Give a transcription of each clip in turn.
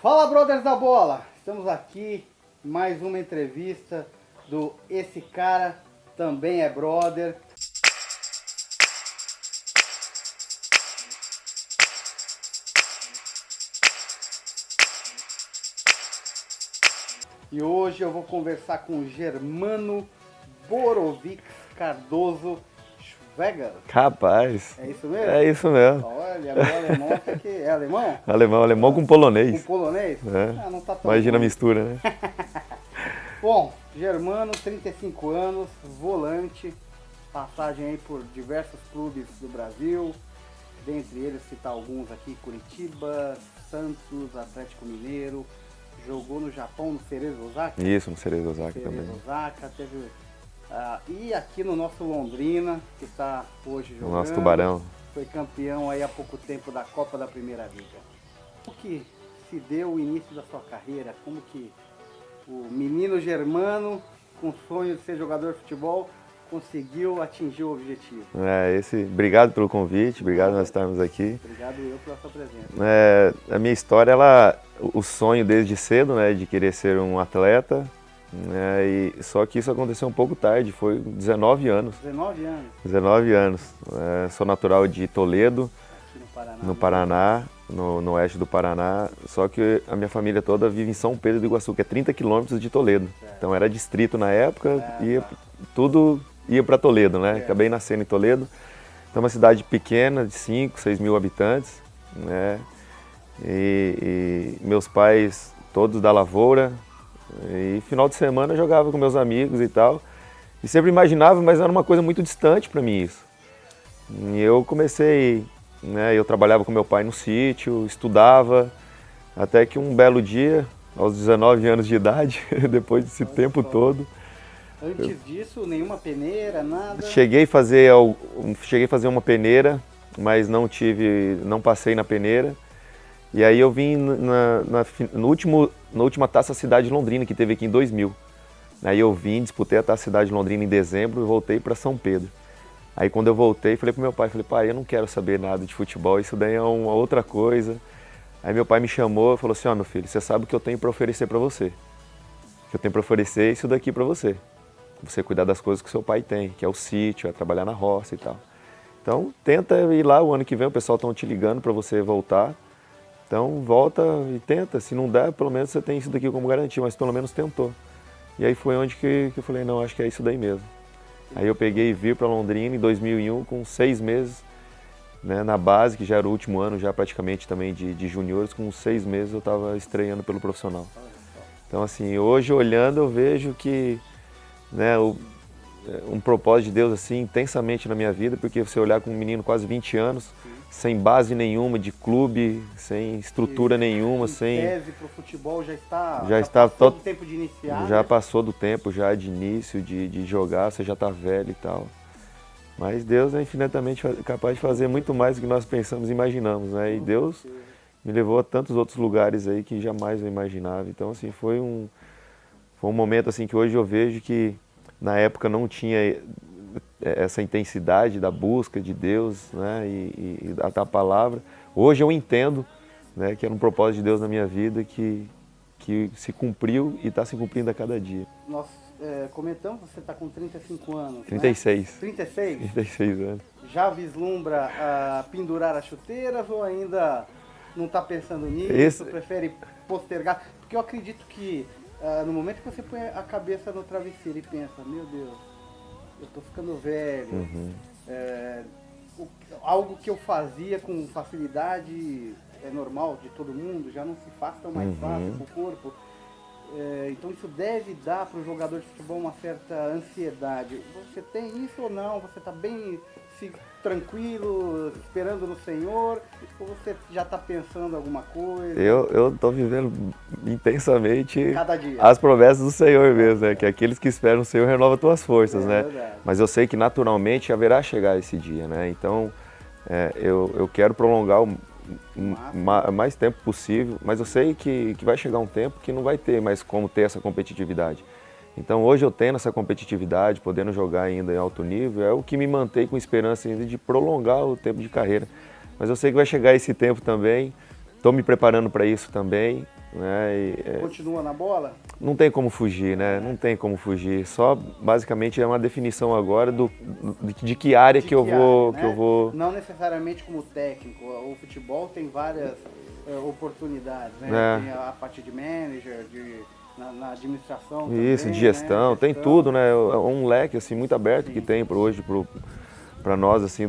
Fala, brothers da bola! Estamos aqui, mais uma entrevista do Esse Cara Também é Brother. E hoje eu vou conversar com Germano Borovic Cardoso Schweger. Rapaz. É isso mesmo? É isso mesmo. Olha, meu alemão tá aqui. É alemão? Alemão com polonês. Com polonês? É. Ah, não tá tão Imagina a ruim. mistura, né? Bom, Germano, 35 anos, volante, passagem aí por diversos clubes do Brasil, dentre eles citar alguns aqui, Curitiba, Santos, Atlético Mineiro, jogou no Japão, no Cerezo Osaka. Isso, no Cerezo Osaka também. Cerezo Osaka, teve... e aqui no nosso Londrina, que está hoje jogando. O nosso Tubarão. Foi campeão aí há pouco tempo da Copa da Primeira Liga. Como que se deu o início da sua carreira? Como que o menino Germano, com sonho de ser jogador de futebol, conseguiu atingir o objetivo? Obrigado pelo convite, obrigado por nós estarmos aqui. Obrigado eu pela sua presença. A minha história, o sonho desde cedo, né, de querer ser um atleta, né, só que isso aconteceu um pouco tarde, foi 19 anos. 19 anos? 19 anos. Sou natural de Toledo, Aqui no Paraná. no Paraná, no oeste do Paraná, só que a minha família toda vive em São Pedro do Iguaçu, que é 30 quilômetros de Toledo. Certo. Então era distrito na época, tudo ia para Toledo, né? Certo. Acabei nascendo em Toledo. Então uma cidade pequena, de 5, 6 mil habitantes, né? E meus pais todos da lavoura, e final de semana eu jogava com meus amigos e tal. E sempre imaginava, mas era uma coisa muito distante para mim isso. E eu comecei, né, eu trabalhava com meu pai no sítio, estudava, até que um belo dia, aos 19 anos de idade, depois desse tempo todo... Antes disso, nenhuma peneira, nada? Cheguei a fazer uma peneira, mas não passei na peneira. E aí eu vim na última Taça Cidade de Londrina, que teve aqui em 2000. Aí eu vim, disputei a Taça Cidade de Londrina em dezembro e voltei para São Pedro. Aí quando eu voltei, falei pro meu pai, pai, eu não quero saber nada de futebol, isso daí é uma outra coisa. Aí meu pai me chamou e falou assim, meu filho, você sabe o que eu tenho para oferecer para você. O que eu tenho para oferecer é isso daqui para você. Você cuidar das coisas que seu pai tem, que é o sítio, é trabalhar na roça e tal. Então tenta ir lá, o ano que vem o pessoal estão te ligando para você voltar. Então volta e tenta, se não der, pelo menos você tem isso daqui como garantia, mas pelo menos tentou. E aí foi onde que eu falei, não, acho que é isso daí mesmo. Aí eu peguei e vim para Londrina em 2001, com 6 meses, né, na base, que já era o último ano já praticamente também de juniores, com 6 meses eu estava estreando pelo profissional. Então assim, hoje olhando eu vejo que, né, um propósito de Deus assim intensamente na minha vida, porque você olhar com um menino quase 20 anos, sem base nenhuma de clube, sem estrutura nenhuma, sem tese pro futebol já está passou do tempo de iniciar. Já né? passou do tempo já de início de jogar, você já está velho e tal. Mas Deus é infinitamente capaz de fazer muito mais do que nós pensamos e imaginamos, né? E Deus me levou a tantos outros lugares aí que jamais eu imaginava. Então assim, foi um momento assim que hoje eu vejo que na época não tinha essa intensidade da busca de Deus, né, e da palavra. Hoje eu entendo, né, que era um propósito de Deus na minha vida que se cumpriu e está se cumprindo a cada dia. Nós comentamos, você está com 35 anos, 36. Né? 36? 36 anos. Já vislumbra pendurar as chuteiras ou ainda não está pensando nisso, prefere postergar? Porque eu acredito que no momento que você põe a cabeça no travesseiro e pensa, meu Deus, eu tô ficando velho, algo que eu fazia com facilidade, é normal de todo mundo, já não se faz tão mais fácil pro corpo. Então isso deve dar para o jogador de futebol uma certa ansiedade. Você tem isso ou não? Você está bem tranquilo, esperando no Senhor? Ou você já está pensando alguma coisa? Eu estou vivendo intensamente cada dia as promessas do Senhor mesmo, né? Que aqueles que esperam no Senhor renovam tuas forças, né? Verdade. Mas eu sei que naturalmente haverá chegar esse dia, né? Então eu quero prolongar o mais tempo possível, mas eu sei que vai chegar um tempo que não vai ter mais como ter essa competitividade. Então hoje eu tendo essa competitividade, podendo jogar ainda em alto nível, é o que me mantém com esperança ainda de prolongar o tempo de carreira. Mas eu sei que vai chegar esse tempo também, estou me preparando para isso também, né? Continua na bola? Não tem como fugir, né? Não tem como fugir. Só basicamente é uma definição agora de que área que eu vou, né? que eu vou. Não necessariamente como técnico. O futebol tem várias oportunidades, né? Tem a parte de manager, na administração Isso, também, de gestão, né? tem tudo, né? É um leque assim muito aberto Sim. que tem hoje para nós assim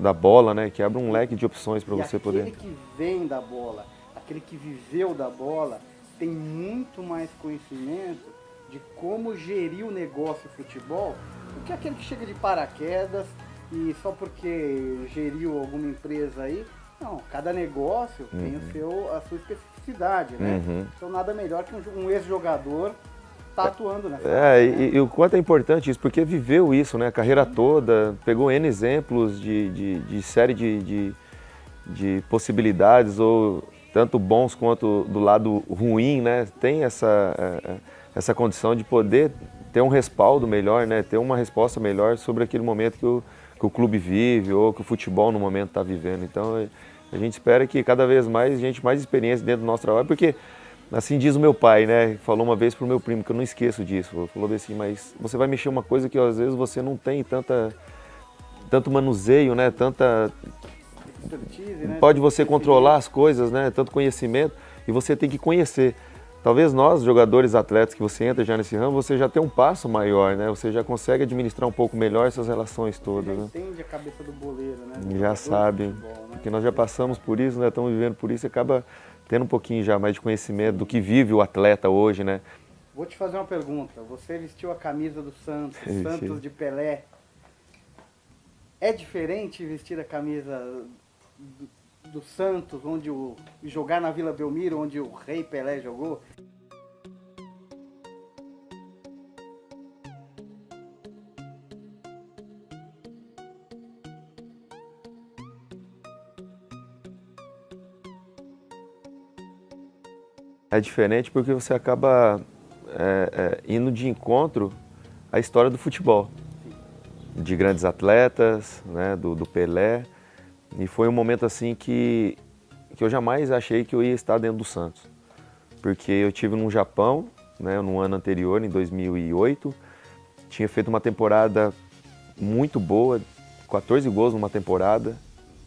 da bola, né? Que abre um leque de opções para você poder. Aquele que vem da bola, aquele que viveu da bola, tem muito mais conhecimento de como gerir o negócio futebol do que aquele que chega de paraquedas e só porque geriu alguma empresa aí. Não, cada negócio tem a sua especificidade, né? Então nada melhor que um ex-jogador tá atuando nessa área, né? E o quanto é importante isso, porque viveu isso, né? A carreira toda, pegou N exemplos de série de possibilidades, ou tanto bons quanto do lado ruim, né? Tem essa condição de poder ter um respaldo melhor, né? Ter uma resposta melhor sobre aquele momento que o clube vive ou que o futebol no momento está vivendo. Então a gente espera que cada vez mais gente mais experiência dentro do nosso trabalho, porque assim diz o meu pai, né? Falou uma vez pro meu primo, que eu não esqueço disso. Falou assim, mas você vai mexer uma coisa que às vezes você não tem tanto manuseio, né? Tanta Expertise, né? pode você controlar as coisas, né? Tanto conhecimento, e você tem que conhecer. Talvez nós, jogadores, atletas, que você entra já nesse ramo, você já tem um passo maior, né? Você já consegue administrar um pouco melhor essas relações todas, né? Entende a cabeça do boleiro, né? Já sabe, futebol, né? porque nós já passamos por isso, né? Estamos vivendo por isso, e acaba tendo um pouquinho já mais de conhecimento do que vive o atleta hoje, né? Vou te fazer uma pergunta. Você vestiu a camisa do Santos, Santos de Pelé. É diferente vestir a camisa do Santos, jogar na Vila Belmiro, onde o Rei Pelé jogou? É diferente porque você acaba indo de encontro à história do futebol, de grandes atletas, né, do Pelé, e foi um momento assim que eu jamais achei que eu ia estar dentro do Santos, porque eu tive no Japão, né, no ano anterior, em 2008, tinha feito uma temporada muito boa, 14 gols numa temporada,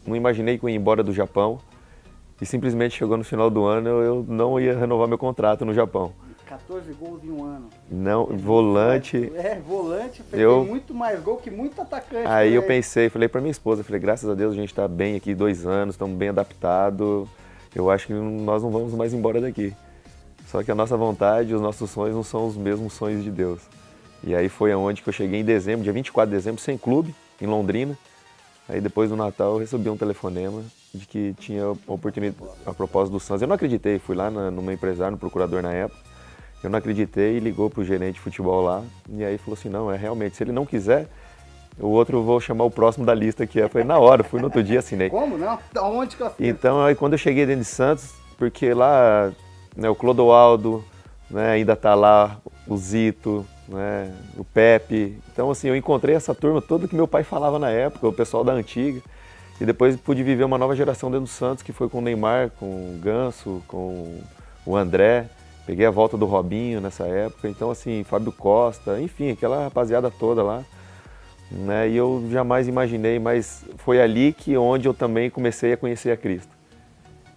não imaginei que eu ia embora do Japão, e simplesmente chegou no final do ano eu não ia renovar meu contrato no Japão. 14 gols em um ano. Não, volante. Volante tem muito mais gol que muito atacante. Aí eu pensei, falei pra minha esposa, falei, graças a Deus a gente tá bem aqui 2 anos, estamos bem adaptados, eu acho que nós não vamos mais embora daqui. Só que a nossa vontade, os nossos sonhos não são os mesmos sonhos de Deus. E aí foi aonde que eu cheguei em dezembro, dia 24 de dezembro, sem clube, em Londrina. Aí depois do Natal eu recebi um telefonema de que tinha oportunidade a propósito do Santos. Eu não acreditei, fui lá no meu empresário, no procurador na época. Eu não acreditei e ligou pro gerente de futebol lá. E aí falou assim, não, realmente, se ele não quiser, o outro eu vou chamar o próximo da lista aqui. Eu falei, na hora, fui no outro dia, assinei. Como não? Da onde que eu assinei? Então aí quando eu cheguei dentro de Santos, porque lá, né, o Clodoaldo, né, ainda tá lá, o Zito, né, o Pepe. Então assim, eu encontrei essa turma toda que meu pai falava na época, o pessoal da antiga. E depois pude viver uma nova geração dentro do Santos, que foi com o Neymar, com o Ganso, com o André. Peguei a volta do Robinho nessa época, então assim, Fábio Costa, enfim, aquela rapaziada toda lá. Né? E eu jamais imaginei, mas foi ali onde eu também comecei a conhecer a Cristo.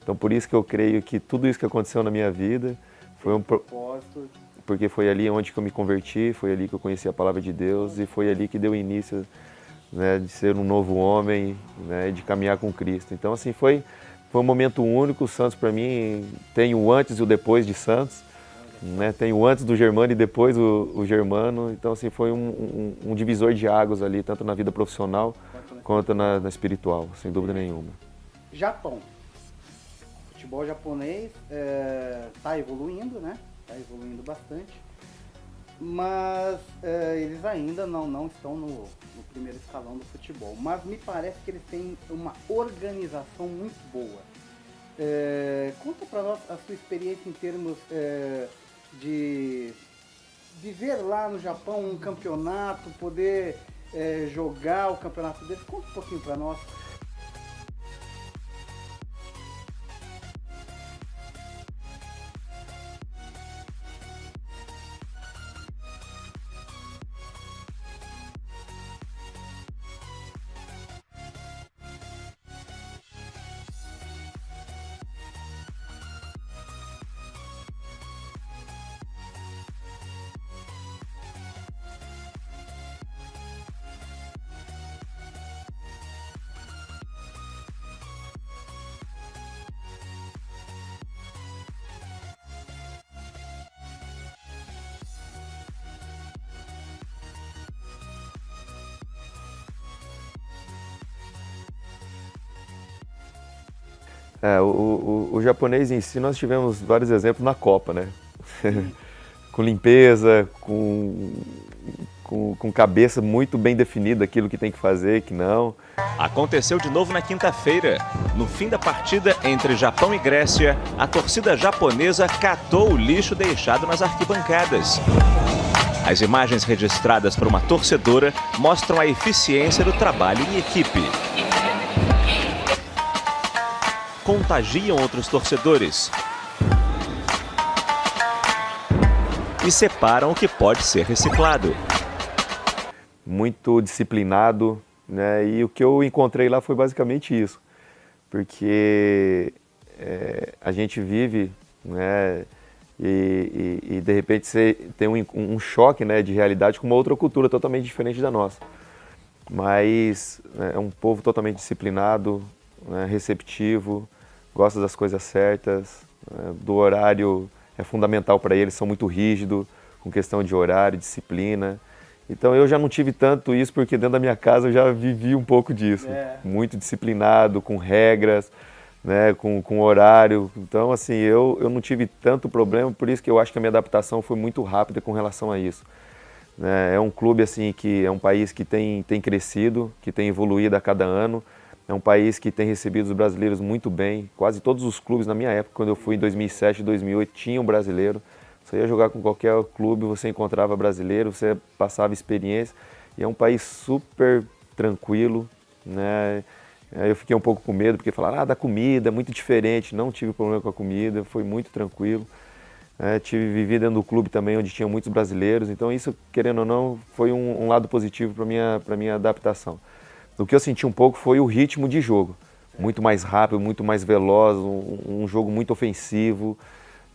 Então por isso que eu creio que tudo isso que aconteceu na minha vida foi um propósito. Porque foi ali onde que eu me converti, foi ali que eu conheci a palavra de Deus e foi ali que deu início, né, de ser um novo homem, né, de caminhar com Cristo. Então assim, foi um momento único. O Santos para mim tem o antes e o depois de Santos, né? Tem o antes do Germano e depois o Germano. Então assim, foi um divisor de águas ali, tanto na vida profissional quanto na espiritual, sem dúvida nenhuma. Japão. O futebol japonês está evoluindo, né? Está evoluindo bastante. Mas eles ainda não estão no primeiro escalão do futebol. Mas me parece que eles têm uma organização muito boa. Conta para nós a sua experiência em termos de viver lá no Japão um campeonato, poder jogar o campeonato deles. Conta um pouquinho para nós. O japonês em si, nós tivemos vários exemplos na Copa, né? Com limpeza, com cabeça muito bem definida, aquilo que tem que fazer, que não. Aconteceu de novo na quinta-feira. No fim da partida entre Japão e Grécia, a torcida japonesa catou o lixo deixado nas arquibancadas. As imagens registradas por uma torcedora mostram a eficiência do trabalho em equipe. Contagiam outros torcedores e separam o que pode ser reciclado. Muito disciplinado, né? E o que eu encontrei lá foi basicamente isso, porque a gente vive, né? E de repente você tem um choque, né, de realidade com uma outra cultura totalmente diferente da nossa. Mas é um povo totalmente disciplinado, né, receptivo, gosta das coisas certas, do horário é fundamental para eles, são muito rígidos com questão de horário, disciplina. Então eu já não tive tanto isso porque dentro da minha casa eu já vivi um pouco disso, muito disciplinado, com regras, né, com horário. Então assim, eu não tive tanto problema, por isso que eu acho que a minha adaptação foi muito rápida com relação a isso. É um clube assim que é um país que tem crescido, que tem evoluído a cada ano. É um país que tem recebido os brasileiros muito bem. Quase todos os clubes na minha época, quando eu fui em 2007, 2008, tinham brasileiro. Você ia jogar com qualquer clube, você encontrava brasileiro, você passava experiência. E é um país super tranquilo, né? Eu fiquei um pouco com medo, porque falaram, da comida, é muito diferente. Não tive problema com a comida, foi muito tranquilo. Vivi dentro do clube também, onde tinha muitos brasileiros. Então isso, querendo ou não, foi um lado positivo para minha adaptação. O que eu senti um pouco foi o ritmo de jogo. Muito mais rápido, muito mais veloz, um jogo muito ofensivo.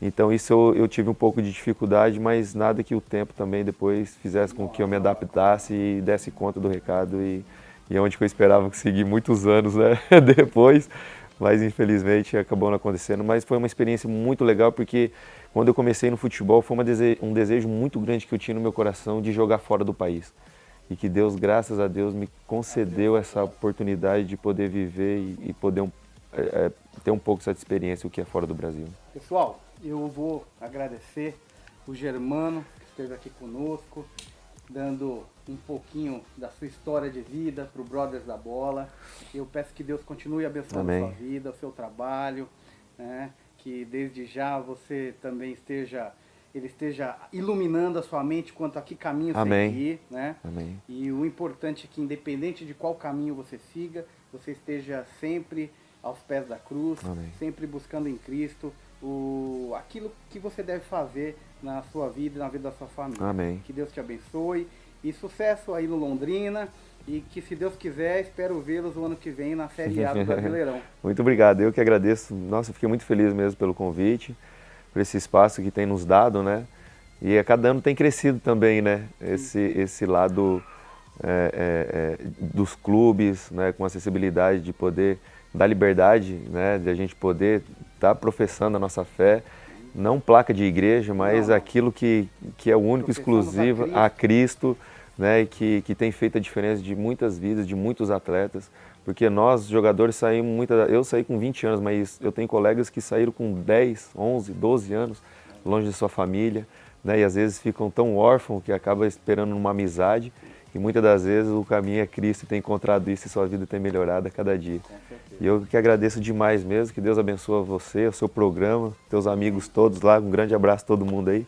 Então isso eu tive um pouco de dificuldade, mas nada que o tempo também depois fizesse com que eu me adaptasse e desse conta do recado. E é onde que eu esperava seguir muitos anos, né, depois. Mas infelizmente acabou não acontecendo. Mas foi uma experiência muito legal, porque quando eu comecei no futebol foi um desejo muito grande que eu tinha no meu coração de jogar fora do país. E que Deus, graças a Deus, me concedeu essa oportunidade de poder viver e poder ter um pouco dessa experiência, o que é fora do Brasil. Pessoal, eu vou agradecer o Germano, que esteve aqui conosco, dando um pouquinho da sua história de vida para o Brothers da Bola. Eu peço que Deus continue abençoando a sua vida, o seu trabalho, né? Que desde já você também esteja iluminando a sua mente quanto a que caminho seguir, né? Amém. E o importante é que, independente de qual caminho você siga, você esteja sempre aos pés da cruz, sempre buscando em Cristo aquilo que você deve fazer na sua vida e na vida da sua família. Amém. Que Deus te abençoe e sucesso aí no Londrina, e que, se Deus quiser, espero vê-los o ano que vem na Série A do Brasileirão. Muito obrigado, eu que agradeço. Nossa, eu fiquei muito feliz mesmo pelo convite, por esse espaço que tem nos dado, né? E a cada ano tem crescido também, né? Esse lado dos clubes, né? Com acessibilidade de poder dar liberdade, né? De a gente poder estar professando a nossa fé, não placa de igreja, mas aquilo que é o único, exclusivo a Cristo, né? E que tem feito a diferença de muitas vidas, de muitos atletas. Porque nós, jogadores, saímos eu saí com 20 anos, mas eu tenho colegas que saíram com 10, 11, 12 anos, longe de sua família, né? E às vezes ficam tão órfãos que acabam esperando uma amizade, e muitas das vezes o caminho é Cristo, e tem encontrado isso e sua vida tem melhorado a cada dia. E eu que agradeço demais mesmo, que Deus abençoe você, o seu programa, teus amigos todos lá, um grande abraço a todo mundo aí.